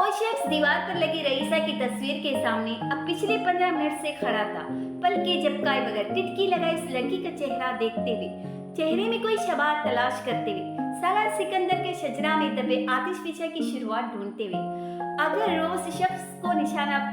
वो शख्स दीवार पर लगी रईसा की तस्वीर के सामने अब पिछले 15 मिनट से खड़ा था, पल के झपकाए बगैर टिटकी लगाए इस लड़की का चेहरा देखते हुए, चेहरे में कोई शबात तलाश करते हुए, सालार सिकंदर के शजरा में दबे आतिश फिशा की शुरुआत ढूंढते हुए। अगर वो उस शख्स को निशाना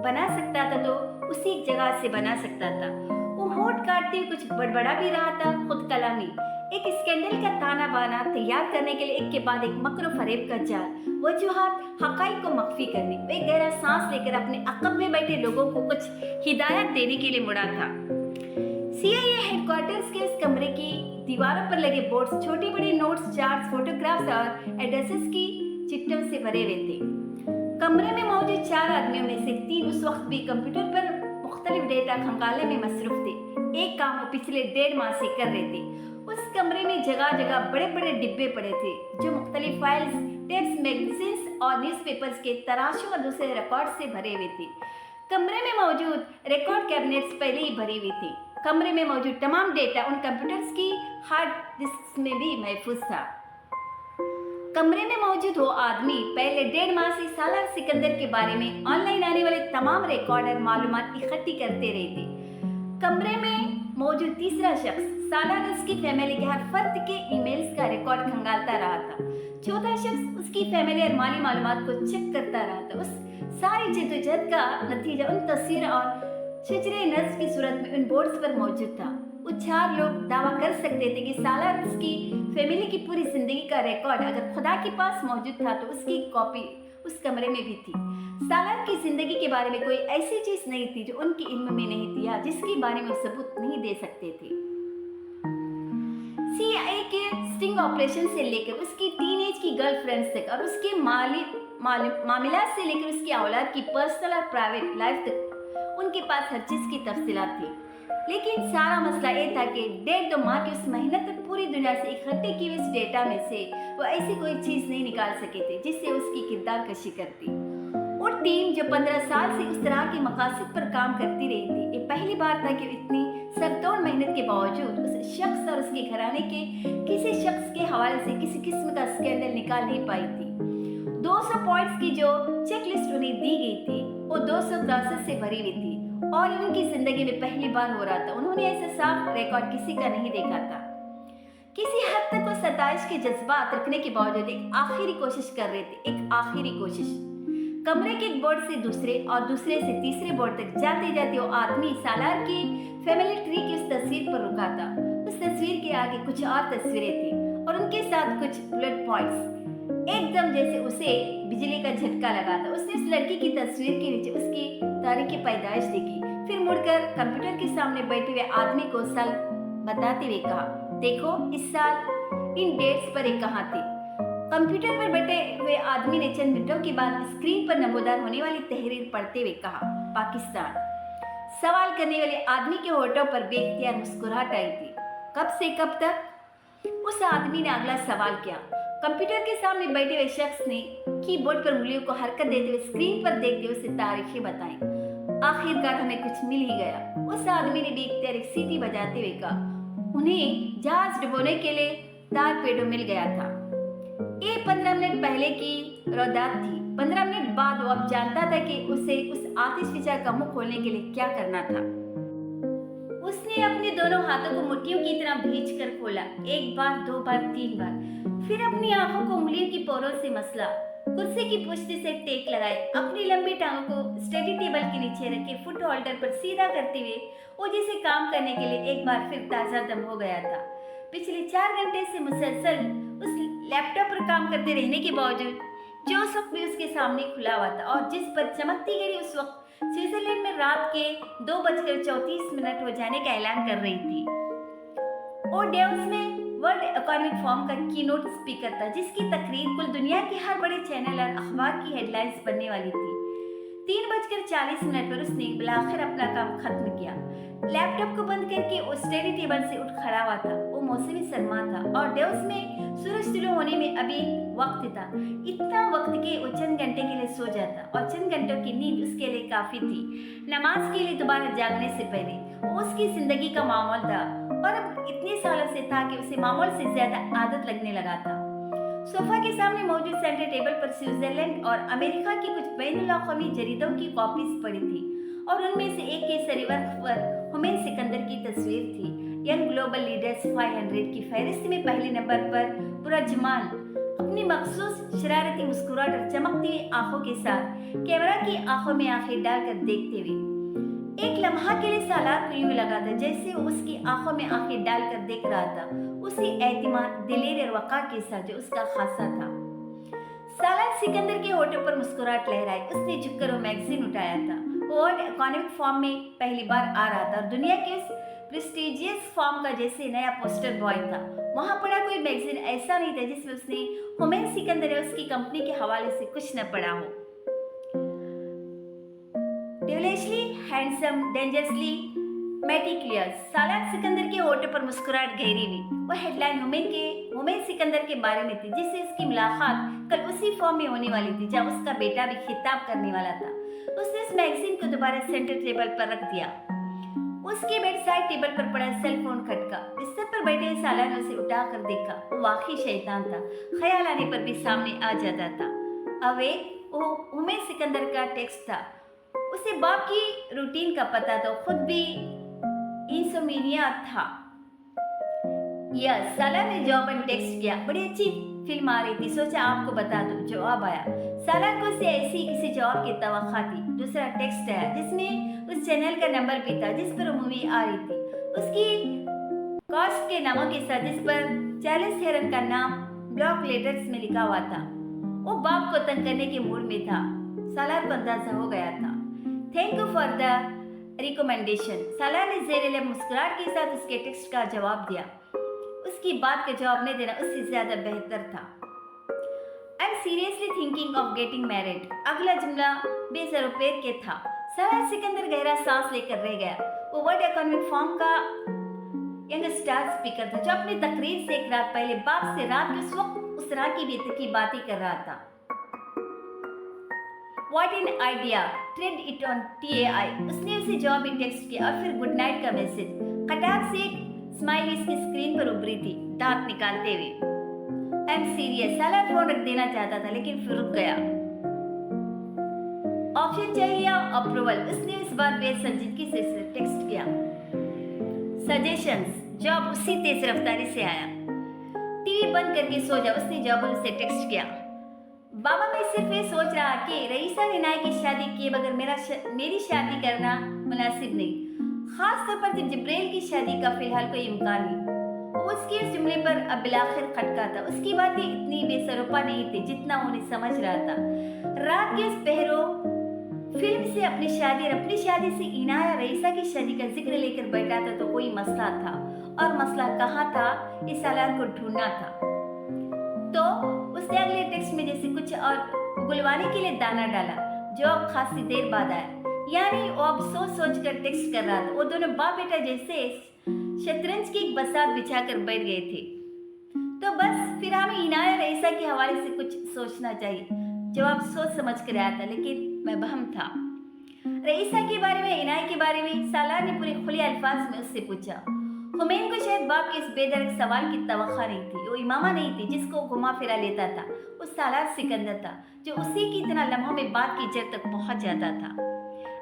बना सकता था तो उसी जगह से बना सकता था। वो होठ काटते हुए कुछ बड़बड़ा भी रहा था, खुद कलामी, एक स्कैंडल का ताना बाना तैयार करने के लिए एक के बाद एक मक्र फरेब का जाल, वजूहात हकाइक को मख्फी करने। वे गहरा सांस लेकर अपने अकब में बैठे लोगों को कुछ हिदायत देने के लिए मुड़ा था। CIA हेडक्वार्टर्स के इस कमरे की दीवारों पर लगे बोर्ड्स छोटे बड़े नोट्स, चार्ट्स, फोटोग्राफ्स और एड्रेसेस की चिट्ठियों से भरे हुए थे। कमरे में मौजूद 4 आदमियों में से 3 उस वक्त भी कंप्यूटर पर मुख्तलिफ डेटा खंगालने में मसरूफ थे। एक काम वो पिछले 1.5 माह से कर रहे थे। उस कमरे में जगह जगह बड़े बड़े डिब्बे पड़े थे जो मुख्तलिफ फाइल्स, टेप्स, मैगजीन्स और न्यूज़पेपर्स के तराशों और दूसरे रिकॉर्ड से भरे हुए थे। कमरे में मौजूद रिकॉर्ड कैबिनेट्स पहले ही भरी हुई थी। कमरे में मौजूद तमाम डेटा उन कंप्यूटर्स की हार्ड डिस्क में भी महफूज था। कमरे में मौजूद वो आदमी पहले 1.5 माह से सालार सिकंदर के बारे में ऑनलाइन आने वाले तमाम रिकॉर्ड और मालूमात इकट्ठी करते रहे थे। कमरे में मौजूद तीसरा शख्स सालार उसकी फैमिली के हर फर्द के ईमेल्स का रिकॉर्ड खंगालता रहा था। चौथा शख्स उसकी फैमिली और माली मालूमात को चेक करता रहा था। उस सारी जद्दोजहद का नतीजा उन तस्वीर और शजरे नज्म की सूरत में उन बोर्ड्स पर मौजूद था। वो 4 लोग दावा कर सकते थे कि सालार उसकी फैमिली की पूरी जिंदगी का रिकॉर्ड अगर खुदा के पास मौजूद था तो उसकी कॉपी उस कमरे में भी थी। सालार की जिंदगी के बारे में कोई ऐसी चीज नहीं थी जो उनके इल्म में नहीं थी या जिसके बारे में वो सबूत नहीं दे सकते थे। CIA के स्टिंग ऑपरेशन से लेकर उसकी टीनेज की गर्लफ्रेंड्स तक और उसके मामला से लेकर उसकी औलाद की पर्सनल और प्राइवेट लाइफ तक उनके पास हर चीज की तफसीलात थी। लेकिन सारा मसला ये था कि 1.5-2 माह की उस मेहनत तक पूरी दुनिया से इकट्ठे की हुई इस डेटा में से वो ऐसी कोई चीज नहीं निकाल सके थे जिससे उसकी किरदार कशी करती। वो टीम जो 15 साल से इस तरह के मकासद पर काम करती रही थी, ये पहली बार था कि इतनी सरतोड़ मेहनत के बावजूद उस शख्स और उसके घराने के किसी शख्स के हवाले से किसी किस्म का स्कैंडल निकाल नहीं पाई थी। 200 पॉइंट्स की जो चेकलिस्ट उन्हें दी गई थी वो 200 क्लासेस से भरी हुई थी और उनकी जिंदगी में पहली बार हो रहा था। उन्होंने ऐसा साफ रिकॉर्ड किसी का नहीं देखा था। किसी हद तक वो सताइश के जज्बात रखने के बावजूद एक आखिरी कोशिश कर रहे थे, एक आखिरी कोशिश। कमरे के एक बोर्ड से दूसरे और दूसरे से तीसरे बोर्ड तक जाते जाते वो आदमी सालार की फैमिली ट्री की उस तस्वीर पर रुका था। उस तस्वीर के आगे कुछ और तस्वीरें थी और उनके साथ कुछ बुलेट पॉइंट्स। एकदम जैसे उसे बिजली का झटका लगा था। उसने उस लड़की की तस्वीर के नीचे उसकी तारीख पैदाइश देखी, फिर मुड़कर कंप्यूटर के सामने बैठे हुए आदमी को साल बताते हुए कहा, देखो इस साल इन डेट्स पर एक कहाँ थी। कंप्यूटर पर बैठे हुए आदमी ने चंद मिनटों के बाद स्क्रीन पर नमोदार होने वाली तहरीर पढ़ते हुए कहा, पाकिस्तान। सवाल करने वाले आदमी के होठों पर बेख्तियार मुस्कुराहट आई थी। कब से कब तक? उस आदमी ने अगला सवाल किया। कंप्यूटर के सामने बैठे हुए शख्स ने कीबोर्ड पर उंगलियों को हरकत देते हुए स्क्रीन पर देखते हुए उसे तारीखें बताई। आखिरकार हमें कुछ मिल ही गया। उस आदमी ने भी एक सीटी बजाते हुए कहा, उन्हें जहाज डुबोने के लिए तारपेडो मिल गया था। ये 15 मिनट पहले की रौदात थी। 15 मिनट बाद वो अब जानता था कि उसे उस आतिश फिशा का मुंह खोलने के लिए क्या करना था। उसने अपने दोनों हाथों को मुट्ठियों की तरह भींच कर खोला, 1 बार, 2 बार, 3 बार, फिर अपनी आंखों को उंगलियों की पोरों से मसला, कुर्सी की पुष्टि से टेक लगाए, अपनी लंबी टांगों को स्टडी टेबल के नीचे रखे फुट होल्डर पर सीधा करते हुए वो जिसे काम करने के लिए एक बार फिर ताजा दम हो गया था। पिछले 4 घंटे से मुसलसल उस लैपटॉप पर काम करते रहने के बावजूद जो सब भी उसके सामने खुला हुआ था और जिस पर चमकती घड़ी उस वक्त स्विट्जरलैंड में रात के 2:34 हो जाने का ऐलान कर रही थी। और डेवस में वर्ल्ड इकोनॉमिक फोरम का कीनोट स्पीकर था जिसकी तकरीर कुल दुनिया के हर बड़े चैनल और अखबार की हेडलाइंस बनने वाली थी। 3:40 पर उसने बिलाखिर अपना काम खत्म किया। लैपटॉप को बंद करके वो स्टडी टेबल से उठ खड़ा हुआ था। वो मौसमी सरमा था और डेवस में सूरज तुलू होने में अभी वक्त था। इतना वक्त के वो चंद घंटे के लिए सो जाता और चंद घंटों की नींद उसके लिए काफी थी। नमाज के लिए दोबारा जागने से पहले वो उसकी जिंदगी का मामूल था और अब इतने सालों से था कि उसे मामूल से ज्यादा आदत लगने लगा था। सोफा के सामने मौजूद सेंटर टेबल पर स्विट्जरलैंड और अमेरिका की कुछ बैनुल-अक़वामी जरीदों की कॉपीज पड़ी थी और उनमें से एक के सरीवर्क पर हुमैन सिकंदर की तस्वीर थी। यंग ग्लोबल लीडर्स 500 की फहरिस्त में पहले नंबर पर पुरजमान अपनी मखसूस शरारती मुस्कुराहट और चमकती हुई आंखों के साथ कैमरा की आंखों में आंखें डालकर देखते हुए एक लम्हा के लिए सालार को यूं लगा था जैसे वो उसकी आंखों में आंखें डालकर देख रहा था, उसी एतिमाद, दिलेर और वक़ार के साथ जो उसका खासा था। सालार सिकंदर के होठों पर मुस्कुराहट लहराई। उसने झुककर वो मैगजीन उठाया था। वर्ल्ड इकोनॉमिक फॉर्म में पहली बार आ रहा था और दुनिया के उस प्रेस्टिजियस फॉर्म का जैसे नया पोस्टर बॉय था। वहां पड़ा कोई मैगजीन ऐसा नहीं था जिसमें उसने हुमैन सिकंदर और उसकी कंपनी के हवाले से कुछ न पढ़ा हो। डेविलिशली हैंडसम, डेंजरसली मेटिकुलस। सालार सिकंदर के होठों पर मुस्कुराहट गहरी हुई। वह हेडलाइन हुमैन सिकंदर के बारे में थी जिससे उसकी मुलाकात कल उसी फॉर्म में होने वाली थी जब उसका बेटा भी खिताब करने वाला था। उसने उस मैगजीन को दोबारा सेंटर टेबल पर रख दिया। उसके बेड साइड टेबल पर पड़ा सेल फोन खटका। बिस्तर पर बैठे सालार ने उसे उठा कर देखा। वो वाकई शैतान था, ख्याल आने पर भी सामने आ जाता था। अवे वो हुमैन सिकंदर का टेक्स्ट था। उसे बाप की रूटीन का पता था, खुद भी इंसोम्निया था। यस, सालार ने जवाब में टेक्स्ट किया। बड़ी अच्छी फिल्म आ रही थी, सोचा आपको बता दूं। जवाब आया। सालार को उससे ऐसी किसी जवाब की तवक्का थी। दूसरा टेक्स्ट आया जिसमें उस चैनल का नंबर भी था जिस पर मूवी आ रही थी, उसकी कास्ट के नामों के साथ, जिस पर चार्ल्स हेरन का नाम ब्लॉक लेटर्स में लिखा हुआ था। वो बाप को तंग करने के मूड में था। सालार को अंदाजा हो गया था। Thank you for the recommendation. Salar ने ज़ेर-ए-लब मुस्कुराहट के साथ उसके टेक्स्ट का जवाब दिया। उसकी बात का जवाब नहीं देना उससे ज्यादा बेहतर था। I am seriously thinking of getting married. अगला जुमला बेसरोपेर के था। सालार सिकंदर गहरा सांस लेकर रह गया। वो वर्ल्ड इकोनॉमिक फॉर्म का यंग स्टार स्पीकर था जो अपनी तकरीर से एक रात पहले बाप से रात के उस वक्त उस रात की बेतकी बातें कर रहा था। What an idea! Trend it on TAI। उसने उसे जवाब में टेक्स्ट किया और फिर गुड नाइट का मैसेज। कटार से एक स्माइल इसकी स्क्रीन पर उभरी थी, दांत निकालते हुए। I am serious. Salar phone रख देना चाहता था लेकिन फिर रुक गया। ऑप्शन चाहिए या अप्रूवल? उसने इस बार बेसंजीदगी से टेक्स्ट किया। सजेशंस। जवाब उसी तेज रफ्तारी से आया। टीवी बंद करके सो जा, उसने जवाब उसे टेक्स्ट किया। बाबा, मैं सिर्फ ये सोच रहा कि रईसा रिनाय की शादी किए बगैर मेरी शादी करना मुनासिब नहीं, खास तौर पर जब जिब्रेल की शादी का फिलहाल कोई इम्कान नहीं। उसके इस जुमले पर अब बिलाखिर खटका था। उसकी बातें इतनी बेसरोपा नहीं थी जितना उन्हें समझ रहा था। रात के उस पहरों फिल्म से अपनी शादी और अपनी शादी से इनाया रईसा की शादी का जिक्र लेकर बैठा था तो कोई मसला था, और मसला कहाँ था, इस सालार को ढूंढना था। तो उसने अगले टेक्स्ट में जैसे कुछ और उगलवाने के लिए दाना डाला। जवाब खासी देर बाद आया। यानी वो अब सोच कर टेक्स्ट कर रहा था। वो दोनों बाप बेटा जैसे शतरंज की एक बसात बिछाकर बैठ गए थे। तो बस फिर हमें इनाया रईसा के हवाले से कुछ सोचना चाहिए। जवाब सोच समझ कर आया था लेकिन मैं बहम था। रईसा के बारे में, इनाया के बारे में सालार ने पूरे खुले अल्फाज में उससे पूछा। हुमैन को शायद बाप के इस बेदर्द सवाल की तवक्का नहीं थी। वो इमामा नहीं थी जिसको घुमा फिरा लेता था। वो सालार सिकंदर था जो उसी की तरह लम्हों में बात की जड़ तक पहुंच जाता था।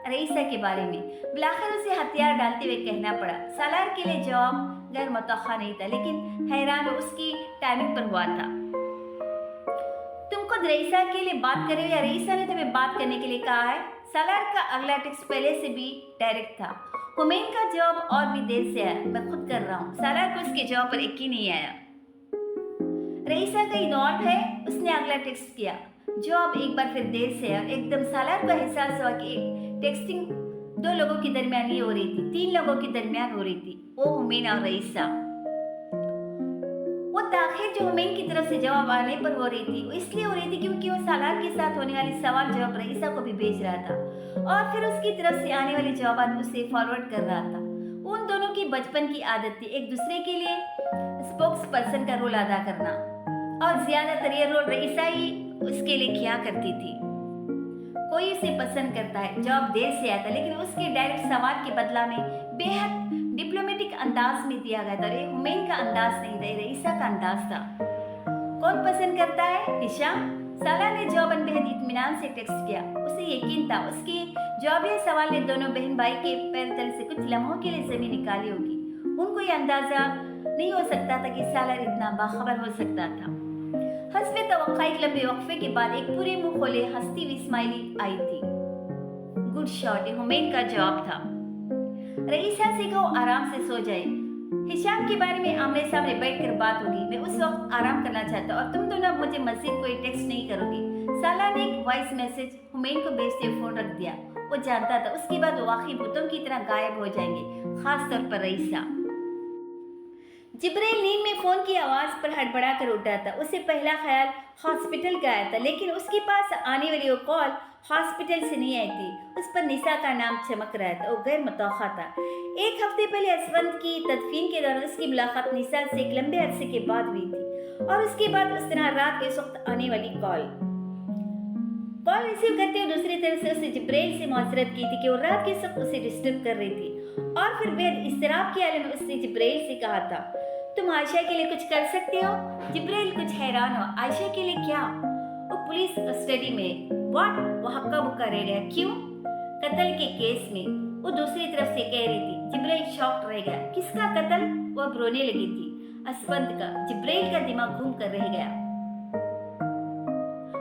रईसा के बारे में बिलाखिर उसे हथियार डालते हुए कहना पड़ा। सालार के लिए जवाब गैर मुतवक्का नहीं था लेकिन हैरान उसकी टाइमिंग पर हुआ था। तुम खुद रईसा के लिए बात कर रहे हो या रईसा ने तुम्हें बात करने के लिए कहा है? सालार का अगला टेक्स्ट पहले से भी डायरेक्ट था। हुमैन का जवाब और भी देर से आया। मैं खुद कर रहा हूँ। सालार को उसके जवाब पर यकीन नहीं आया। रईसा का इनॉल्व है? उसने अगला टेक्स्ट किया। जवाब एक बार फिर देर से आया और एकदम सालार को एहसास हुआ कि टेक्सटिंग दो लोगों के दरमियान ही हो रही थी, तीन लोगों के दरमियान हो रही थी, वो हुमैन और रईसा। वो ताखिर जो हुमैन की तरफ से जवाब आने पर हो रही थी वो इसलिए हो रही थी क्योंकि वो सालार के साथ होने वाली सवाल जवाब रईसा को भी भेज रहा था और फिर उसकी तरफ से आने वाले जवाब उसे फॉरवर्ड कर रहा था। उन दोनों की बचपन की आदत थी एक दूसरे के लिए स्पोक्स पर्सन का रोल अदा करना, और ज्यादातर ये रोल रईसा ही उसके लिए किया करती थी। कोई उसे पसंद करता है, जवाब देर से आता लेकिन उसके डायरेक्ट सवाल के बदला में बेहद डिप्लोमेटिक अंदाज में दिया गया था। ये हुमैन का अंदाज नहीं था, रईसा का अंदाज था। कौन पसंद करता है? हिशाम। साला ने जवाबन बेहद इत्मीनान से टेक्स्ट किया। उसे यकीन था उसके जवाबी सवाल ने दोनों बहन भाई के पैर तल से कुछ लम्हों के लिए जमीन निकाली होगी। उनको ये अंदाजा नहीं हो सकता था कि सालार इतना बाखबर हो सकता था। हस्बे तवक्का एक लंबे वक्फे के बाद एक पूरे मुंह खोले हंसती हुई स्माइली आई थी। गुड शॉट, ये हुमैन का जवाब था। रईसा से कहो आराम से सो जाए। हिशाम के बारे में आमने सामने बैठकर बात होगी। मैं उस वक्त आराम करना चाहता और तुम दोनों मुझे मजीद कोई टेक्स्ट नहीं करोगे। साला ने एक वॉइस मैसेज हुमैन को भेजते हुए फोन रख दिया। वो जानता था उसके बाद वो वाकई भूतों की तरह गायब हो जाएंगे, खास तौर पर रईसा। जिब्राइल नींद में फोन की आवाज पर हड़बड़ा कर उठा था। उसे पहला ख्याल हॉस्पिटल का आया था, लेकिन उसके पास आने वाली वो कॉल हॉस्पिटल से नहीं आई थी। उस पर निसा का नाम चमक रहा था। वो गैर मुतवक्का था। एक हफ्ते पहले असवंत की तदफीन के दौरान उसकी मुलाकात निसा से एक लंबे अरसे के बाद हुई थी और उसके बाद उस तरह रात के उस वक्त आने वाली कॉल रिसीव करते हुए दूसरी तरफ से उसने जिब्राइल से मुआसरत की थी कि वो रात के वक्त उसे डिस्टर्ब कर रही थी। और फिर बेहद इस्तराब के आलम में उसने जिब्राइल से कहा था, तुम आयशा के लिए कुछ कर सकते हो? जिब्राइल कुछ हैरान हो। आयशा के लिए क्या? वो पुलिस कस्टडी में। व्हाट? वो हक्का बुक्का रह गया। क्यों? कत्ल के केस में। वो दूसरी तरफ से कह रही थी। जिब्राइल शॉक्ड रह गया। किसका कत्ल? वो अब रोने लगी थी। असवंत का। जिब्राइल का दिमाग घूम कर रह गया।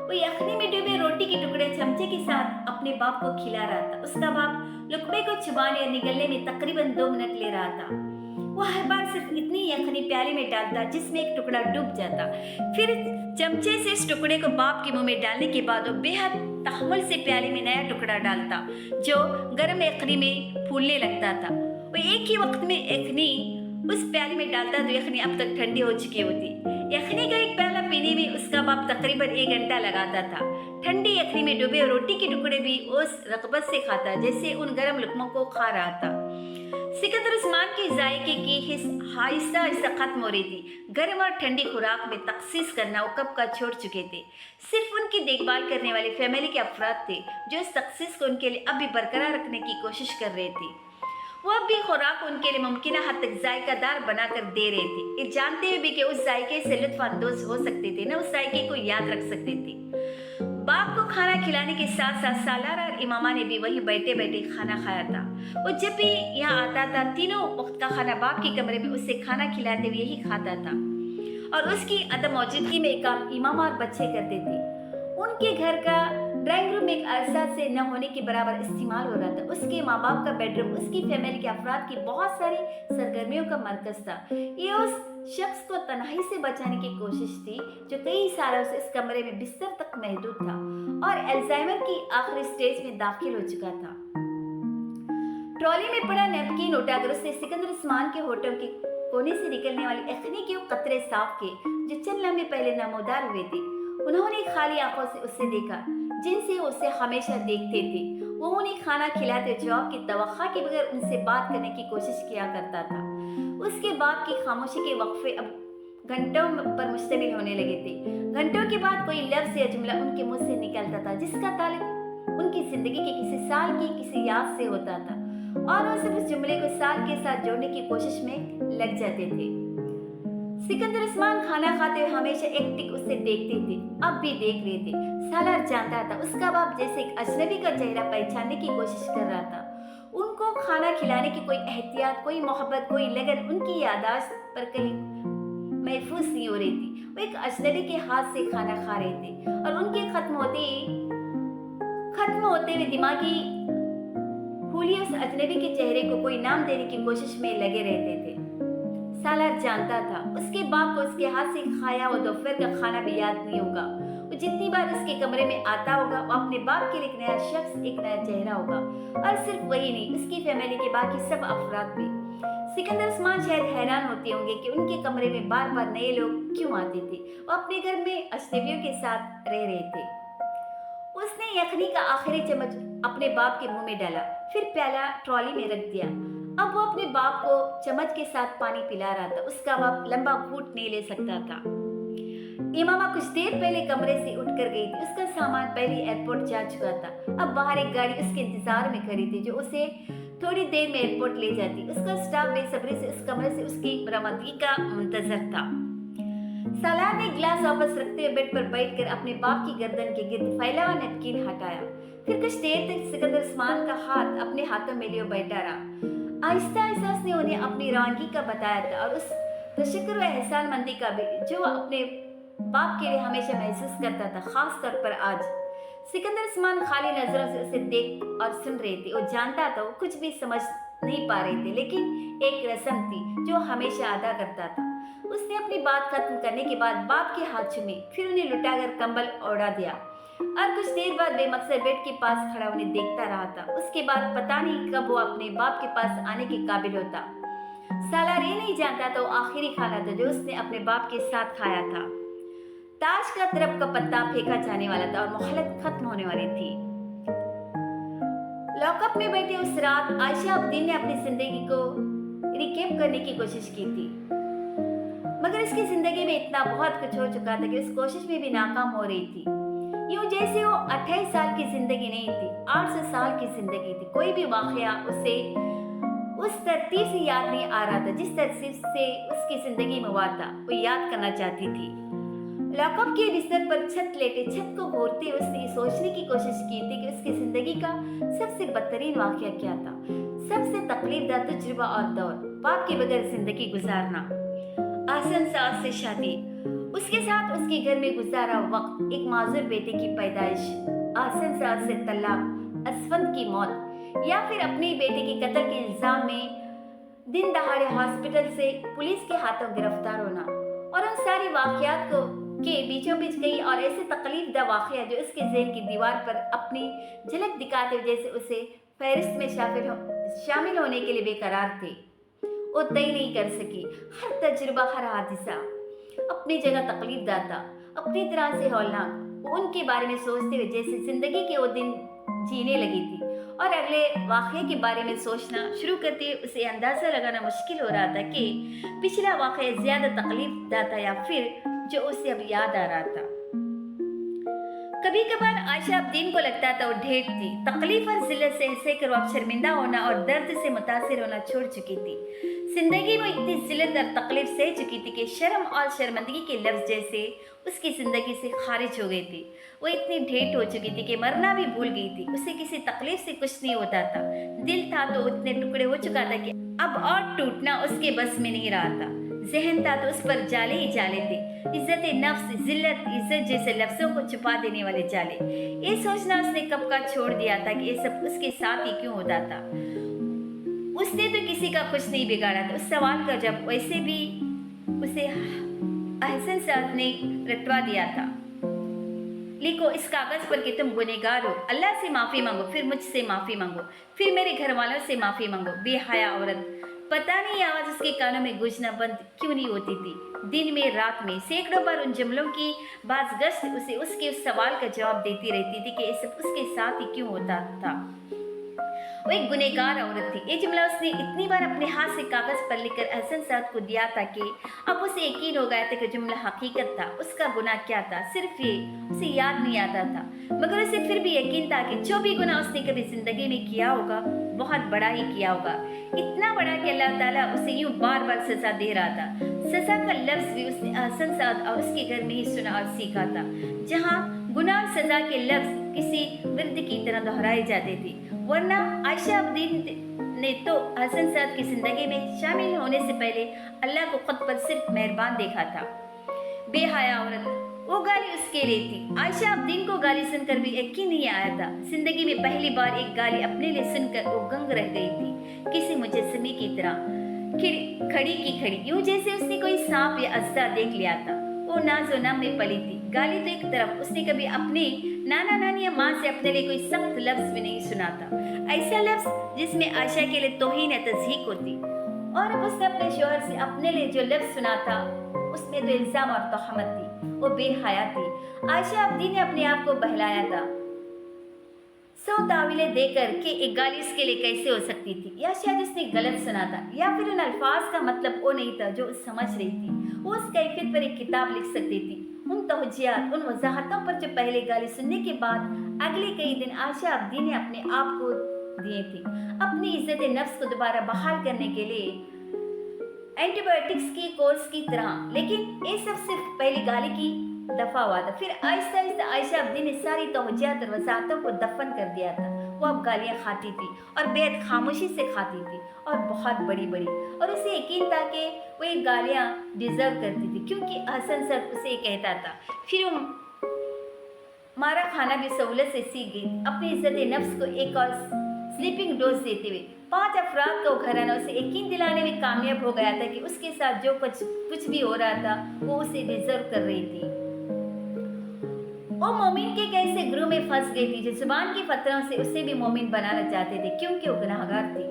वो यखनी में डूबे रोटी के टुकड़े चमचे के साथ अपने बाप को खिला रहा था। उसका बाप लुकमे को चबाने और निगलने में तकरीबन 2 मिनट ले रहा था। वो हर बार सिर्फ इतनी यखनी प्याले में डालता जिसमें एक टुकड़ा डूब जाता। फिर चमचे से इस टुकड़े को बाप के मुंह में डालने के बाद वो बेहद तहम्मुल से प्याले में नया टुकड़ा डालता जो गर्म यखनी में फूलने लगता था। वो एक ही वक्त में यखनी उस प्याले में डालता तो यखनी अब तक ठंडी हो चुकी होती। यखनी का एक प्याला पीने में उसका बाप तकरीबन 1 घंटा लगाता था। ठंडी यखनी में डूबे रोटी के टुकड़े भी उस रग़बत से खाता जैसे उन गर्म लुक़मों को खा रहा था। सिकंदर उस्मान के जायके की हिस्स आहिस्ता आहिस्ता खत्म हो रही थी। गर्म और ठंडी खुराक में तखसीस करना वो कब का छोड़ चुके थे। सिर्फ उनकी देखभाल करने वाली फैमिली के अफराद थे जो इस तखसीस को उनके लिए अब भी बरकरार रखने की कोशिश कर रहे थे। वो अब भी खुराक उनके लिए मुमकिन हद तक जायकादार बनाकर दे रहे थे, ये जानते हुए भी कि उस जायके से लुत्फ अंदोज हो सकते थे, न उस जायके को याद रख सकते थे। बाप को खाना खिलाने के साथ साथ सालारा और इमामा ने भी वहीं बैठे बैठे खाना खाया था। वो जब भी यहाँ आता था तीनों वक्त का खाना बाप के कमरे में उससे खाना खिलाते हुए ही खाता था और उसकी अदम मौजूदगी में काम इमामा और बच्चे करते थे। उनके घर का ड्राइंग रूम एक अरसा से न होने के बराबर इस्तेमाल हो रहा था। उसके माँ बाप का बेडरूम उसकी फैमिली के अफराद की बहुत सारी सरगर्मियों का मरकज था। ये उस शख्स को तन्हाई से बचाने की कोशिश थी जो कई सालों से इस कमरे में बिस्तर तक महदूद था और अल्जाइमर की आखिरी स्टेज में दाखिल हो चुका था। ट्रॉली में पड़ा नैपकिन उठाकर उसने सिकंदर उस्मान के होठों के कोने से निकलने वाली यखनी के कतरे साफ किए जो चंद लम्हे पहले नमोदार हुए थे। उन्होंने खाली आंखों से उसे देखा जिनसे उसे हमेशा देखते थे। वो उन्हें खाना खिलाते जवाब की तवक्का के बगैर उनसे बात करने की कोशिश किया करता था। उसके बाद की खामोशी के वक्फे अब घंटों पर मुश्तमिल होने लगे थे। घंटों के बाद कोई लफ्ज़ या जुमला उनके मुंह से निकलता था जिसका ताल्लुक उनकी जिंदगी के किसी साल की किसी याद से होता था और वो सिर्फ उस जुमले को साल के साथ जोड़ने की कोशिश में लग जाते थे। सिकंदर उस्मान खाना खाते हुए हमेशा एक टिक उसे देखते थे, अब भी देख रहे थे। सालार जानता था उसका बाप जैसे एक अजनबी का चेहरा पहचानने की कोशिश कर रहा था। उनको खाना खिलाने की कोई एहतियात, कोई मोहब्बत, कोई लगन उनकी यादाश्त पर कहीं महफूज नहीं हो रही थी। वो एक अजनबी के हाथ से खाना खा रहे थे और उनके खत्म होते हुए दिमागी हुलिये उस अजनबी के चेहरे को कोई नाम देने की कोशिश में लगे रहते थे। सालार जानता था उसके बाप को उसके हाथ से खाया वो दोपहर का खाना भी याद नहीं होगा। वो जितनी बार उसके कमरे में आता होगा वो अपने बाप के लिए एक नया शख्स, एक नया चेहरा होगा और सिर्फ वही नहीं, उसकी फैमिली के बाकी सब अफराद भी। सिकंदर उस्मान शायद हैरान होते होंगे कि उनके कमरे में बार बार नए लोग क्यों आते थे। वो अपने घर में अजनबियों के साथ रह रहे थे। उसने यखनी का आखिरी चम्मच अपने बाप के मुंह में डाला, फिर प्याला ट्रॉली में रख दिया। अब वो अपने बाप को चम्मच के साथ पानी पिला रहा था। उसका बाप लंबा घूंट नहीं ले सकता था। इमामा कुछ देर पहले कमरे से उठकर गई थी। उसका सामान पहले एयरपोर्ट जा चुका था। अब बाहर एक गाड़ी उसके इंतजार में खड़ी थी जो उसे थोड़ी देर में एयरपोर्ट ले जाती। उसका स्टाफ बेसब्री से उस कमरे से उसकी बरामदगी का मुंतजर था। सालार ने गिलास वापस रखते हुए बेड पर बैठकर अपने बाप की गर्दन के गिर्द फैला हुआ नैपकिन हटाया। फिर कुछ देर तक सिकंदर उस्मान का हाथ अपने हाथों में लिए बैठा रहा। आहिस्ता आहिस्ता उसने उन्हें अपनी रवानगी का बताया था और उस तशक्कुर व एहसान मंदी का भी जो वह अपने बाप के लिए हमेशा महसूस करता था, खास तौर पर आज। सिकंदर उस्मान खाली नजरों से उसे देख और सुन रहे थे। वो जानता था वो कुछ भी समझ नहीं पा रहे थे, लेकिन एक रस्म थी जो हमेशा अदा करता था। उसने अपनी बात खत्म करने के बाद बाप के हाथ चूमे, फिर उन्हें लुटाकर कंबल ओढ़ा दिया और कुछ देर बाद बेमकसद बेड के पास खड़ा उन्हें देखता रहा था। उसके बाद पता नहीं कब वो अपने बाप के पास आने के काबिल होता। सालार ये नहीं जानता था वो आखिरी खाना था जो उसने अपने बाप के साथ खाया था। ताश का तरफ का पत्ता फेंका जाने वाला था और मोहलत खत्म होने वाली थी। लॉकअप में बैठे उस रात आयशा अब्दीन ने अपनी जिंदगी को रिकेप करने की कोशिश की थी, मगर उसकी जिंदगी में इतना बहुत कुछ हो चुका था कि उस कोशिश में भी नाकाम हो रही थी। यूं जैसे वो 28 साल की जिंदगी नहीं थी, 800 साल की जिंदगी थी। कोई भी वाकया उसे उस तरतीब से याद नहीं आ रहा था जिस तरतीब से उसकी जिंदगी में हुआ था। वो याद करना चाहती थी। लॉकअप के बिस्तर पर छत लेटे छत को घूरते उसने सोचने की कोशिश की थी कि उसकी जिंदगी का सबसे बदतरीन वाकया क्या था, सबसे तकलीफदार तजुर्बा और दौर, बाप के बगैर जिंदगी गुजारना, आसन सास से शादी, उसके साथ उसके घर में गुजारा वक्त, एक माजूर बेटे की पैदाइश, आसन सास से तलाक, असफंद की मौत, या फिर अपने बेटे के कत्ल के इल्जाम में दिन दहाड़े हॉस्पिटल से पुलिस के हाथों गिरफ्तार होना। और उन सारी वाकयात को के बीचों बीच गई और ऐसे तकलीफदा वाकया जो उसके ज़हन की दीवार पर अपनी झलक दिखाते हुए जैसे उसे फहरिस्त में शामिल होने के लिए बेकरार थे। वो तय नहीं कर सकी। हर तजुर्बा, हर हादसा अपनी जगह तकलीफदा था, अपनी तरह से हौलनाक। वो उनके बारे में सोचते हुए जैसे जिंदगी के वो दिन जीने लगी थी और अगले वाक़े के बारे में सोचना शुरू करते उसे अंदाज़ा लगाना मुश्किल हो रहा था कि पिछला वाक़या ज़्यादा तकलीफदा था या फिर जो उसे अब याद आ रहा था। कभी कभार आयशा अब्दीन को लगता था वो ढेर थी, तकलीफ और जिल्लत से सहकर वो अब शर्मिंदा होना और दर्द से मुतासिर होना छोड़ चुकी थी। जिंदगी में इतनी जिल्लत और तकलीफ सह चुकी थी कि शर्म और शर्मिंदगी के लफ्ज जैसे उसकी जिंदगी से खारिज हो गई थी। वो इतनी ढेट हो चुकी थी कि मरना भी भूल गई थी। उसे किसी तकलीफ से कुछ नहीं होता था। दिल था तो उतने टुकड़े हो चुका था कि अब और टूटना उसके बस में नहीं रहा था। जहन था तो उस पर जाले ही जाले थे, इज्जत नफ्स, जिल्लत, इज्जत जैसे लफ्जों को छुपा देने वाले जाले। ये सोचना उसने कब का छोड़ दिया था कि ये सब उसके साथ ही क्यों होता था। उसने तो किसी का कुछ नहीं बिगाड़ा था। उस सवाल का जब वैसे भी उसे अहसन साथ ने रटवा दिया था। लिखो इस कागज पर कि तुम गुनहगार हो, अल्लाह से माफ़ी मांगो, फिर मुझसे माफ़ी मांगो, फिर मेरे घर वालों से माफ़ी मांगो। बेहया औरत, पता नहीं आवाज़ उसके कानों में गूंजना बंद क्यों नहीं होती थी। दिन में रात में सैकड़ों बार उन जुमलों की बाज़गश्त उसे उसके उस सवाल का जवाब देती रहती थी कि ये सब उसके साथ ही क्यों होता था। वो एक गुनहगार औरत थी। ये जुमला उसने इतनी बार अपने हाथ से कागज पर लिखकर अहसन साद को दिया था कि अब उसे यकीन हो गया था कि जुमला हकीकत था। उसका गुनाह क्या था, सिर्फ ये उसे याद नहीं आता था, मगर उसे फिर भी यकीन था कि जो भी गुनाह उसने कभी जिंदगी में किया होगा बहुत बड़ा ही किया होगा, इतना बड़ा कि अल्लाह ताला उसे यूं बार बार सजा दे रहा था। सजा का लफ्ज भी उसने अहसन साद और उसके घर में ही सुना और सीखा था, जहाँ गुनाह और सजा के लफ्ज किसी विरद की तरह दोहराए जाते थे। वरना आयशा अब्दीन ने तो अहसन साद की जिंदगी में शामिल होने से पहले अल्लाह को खुद पर सिर्फ मेहरबान देखा था। बेहया औरत, वो गाली उसके लिए थी। आयशा अब्दीन को गाली सुनकर भी यकीन नहीं आया था। जिंदगी में पहली बार एक गाली अपने लिए सुनकर वो गंग रह गई थी, किसी मुजस्समे की तरह खड़ी की खड़ी, यूं जैसे उसने कोई सांप या अज्जा देख लिया था। वो नाज़ो नम में पली थी। गाली तो एक तरफ, उसने कभी अपने नाना नानी या माँ से अपने लिए कोई सख्त लफ्ज भी नहीं सुना था, ऐसा लफ्ज जिसमें आयशा के लिए तौहीन या तज़हीक होती। और अब उसने अपने शौहर से अपने लिए जो लफ्ज सुना था उसमें तो इल्जाम और तोहमत थी। वो बेहया थी। आयशा अब्दीन ने अपने आप को बहलाया था 100 तावीलें देकर कि एक गाली उसके लिए कैसे हो सकती थी, या शायद उसने गलत सुना था, या फिर उन अल्फाज का मतलब वो नहीं था जो समझ रही थी। वो उस कैफियत पर एक किताब लिख सकती थी, उन तवज्जिहात, उन वजाहतों पर जो पहले गाली सुनने के बाद अगले कई दिन आयशा अब्दीन ने अपने आप को दिए थे। अपनी इज्जत नफ्स को दोबारा बहाल करने के लिए एंटी बायोटिक्स की कोर्स की तरह। लेकिन ये सब सिर्फ पहली गाली की दफा हुआ था। फिर आहिस्ता आहिस्ता आयशा अब्दी ने सारी तवज्जुहात और वजाहतों को दफन कर दिया था। वो अब गालियाँ खाती थी और बेहद खामोशी से खाती थी और बहुत बड़ी बड़ी, और उसे यकीन था कि वो ये गालियाँ डिजर्व करती थी, क्योंकि हसन सर उसे कहता था। फिर वो मारा खाना भी सहूलत से सीख गई। अपनी इज्जत नफ्स को एक और स्लीपिंग डोज देते हुए 5 अफराद का घराना उसे यकीन दिलाने में कामयाब हो गया था कि उसके साथ जो कुछ भी हो रहा था वो उसे डिजर्व कर रही थी। वो मोमिन के कैसे ग्रू में फंस गई थी, जो जुबान की फतरों से उसे भी मोमिन बनाना चाहते थे, क्योंकि वो गुनाहगार थी।